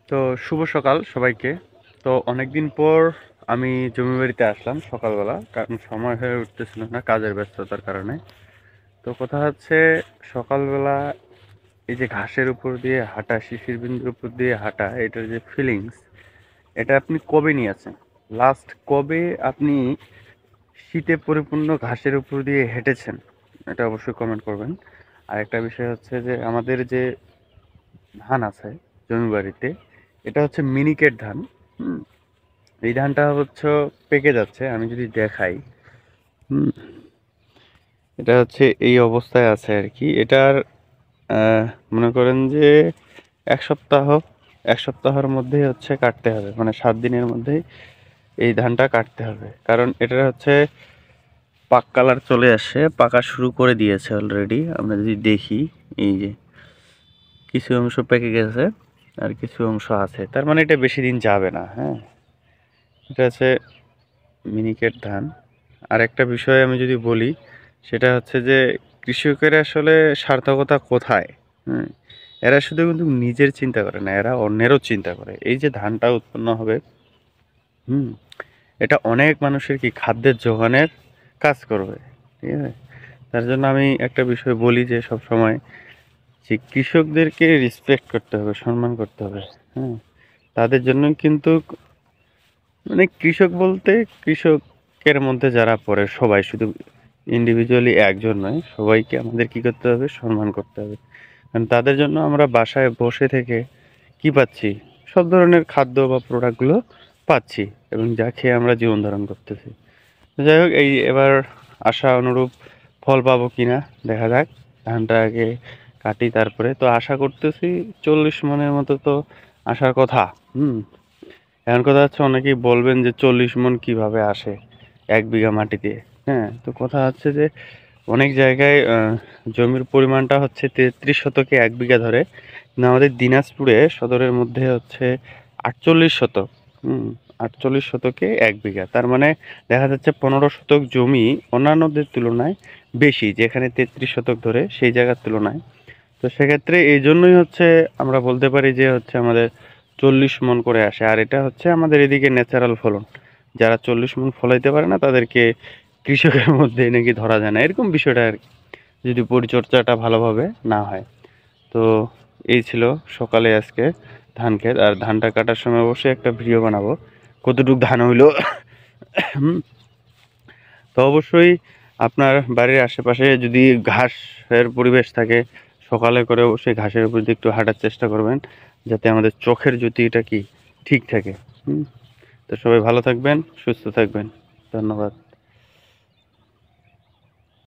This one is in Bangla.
তো শুভ সকাল সবাইকে। তো অনেকদিন পর আমি জমি বাড়িতে আসলাম সকালবেলা, কারণ সময় হয়ে উঠতেছিল না কাজের ব্যস্ততার কারণে। তো কথা হচ্ছে, সকালবেলা এই যে ঘাসের উপর দিয়ে হাঁটা, শিশির বিন্দুর উপর দিয়ে হাঁটা, এটার যে ফিলিংস, এটা আপনি কবে নিয়েছেন? লাস্ট কবে আপনি শীতে পরিপূর্ণ ঘাসের উপর দিয়ে হেঁটেছেন? এটা অবশ্যই কমেন্ট করবেন। আর একটা বিষয় হচ্ছে যে আমাদের যে ধান আছে জমি বাড়িতে, এটা হচ্ছে মিনিকেট ধান। হুম, এই ধানটা হচ্ছে পেকে যাচ্ছে, আমি যদি দেখাই। হুম, এটা হচ্ছে এই অবস্থায় আছে আর কি। এটার আহ, মনে করেন যে এক সপ্তাহ এক সপ্তাহের মধ্যেই হচ্ছে কাটতে হবে, মানে 7 দিনের মধ্যেই এই ধানটা কাটতে হবে, কারণ এটা হচ্ছে পাক কালার চলে আসে, পাকা শুরু করে দিয়েছে অলরেডি। আমরা যদি দেখি, এই যে কিছু অংশ পেকে গেছে আর কিছু অংশ আছে, তার মানে এটা বেশি দিন যাবে না। হ্যাঁ, এটা হচ্ছে মিনিকেট ধান। আর একটা বিষয় আমি যদি বলি, সেটা হচ্ছে যে কৃষকের আসলে সার্থকতা কোথায়? হুম, এরা শুধু কিন্তু নিজের চিন্তা করে না, এরা অন্যেরও চিন্তা করে। এই যে ধানটা উৎপন্ন হবে, হুম, এটা অনেক মানুষের কি খাদ্যের জোগানের কাজ করবে। ঠিক আছে, তার জন্য আমি একটা বিষয় বলি যে সব সময়, যে কৃষকদেরকে রেসপেক্ট করতে হবে, সম্মান করতে হবে। হ্যাঁ, তাদের জন্য কিন্তু, মানে কৃষক বলতে কৃষকের মধ্যে যারা পড়ে সবাই, শুধু ইন্ডিভিজুয়ালি একজন নয়, সবাইকে আমাদের কি করতে হবে? সম্মান করতে হবে। কারণ তাদের জন্য আমরা বাসায় বসে থেকে কি পাচ্ছি? সব ধরনের খাদ্য বা প্রোডাক্টগুলো পাচ্ছি, এবং যা খেয়ে আমরা জীবন ধারণ করতেছি। তো যাই হোক, এই এবার আশা অনুরূপ ফল পাবো কিনা দেখা যাক। ধানটা আগে কাটি, তারপরে তো আশা করতেছি 40 মনের মতো তো আসার কথা। হুম, এখন কথা হচ্ছে, অনেকেই বলবেন যে 40 মন কিভাবে আসে 1 বিঘা মাটিতে? হ্যাঁ, তো কথা হচ্ছে যে অনেক জায়গায় জমির পরিমাণটা হচ্ছে 33 শতকে 1 বিঘা ধরে, কিন্তু আমাদের দিনাজপুরে সদরের মধ্যে হচ্ছে 48 শতক। হুম, 48 শতকে 1 বিঘা, তার মানে দেখা যাচ্ছে 15 শতক জমি অন্যান্যদের তুলনায় বেশি, যেখানে 33 শতক ধরে সেই জায়গার তুলনায়। তো সেক্ষেত্রে এই জন্যই হচ্ছে আমরা বলতে পারি যে হচ্ছে আমাদের 40 মন করে আসে। আর এটা হচ্ছে আমাদের এদিকে ন্যাচারাল ফলন। যারা 40 মন ফলাইতে পারে না, তাদেরকে কৃষকের মধ্যে নাকি ধরা যায় না, এরকম বিষয়টা আর কি, যদি পরিচর্যাটা ভালোভাবে না হয়। তো এই ছিল সকালে আজকে ধান ক্ষেত। আর ধানটা কাটার সময় অবশ্যই একটা ভিডিও বানাবো, কতটুক ধান হইলো। হুম, তো অবশ্যই আপনার বাড়ির আশেপাশে যদি ঘাসের পরিবেশ থাকে, সকালে করে অবশ্যই ঘাসের উপর দিয়ে একটু হাঁটার চেষ্টা করবেন, যাতে আমাদের চোখের জ্যোতিটা কি ঠিক থাকে। হুম, তো সবাই ভালো থাকবেন, সুস্থ থাকবেন। ধন্যবাদ।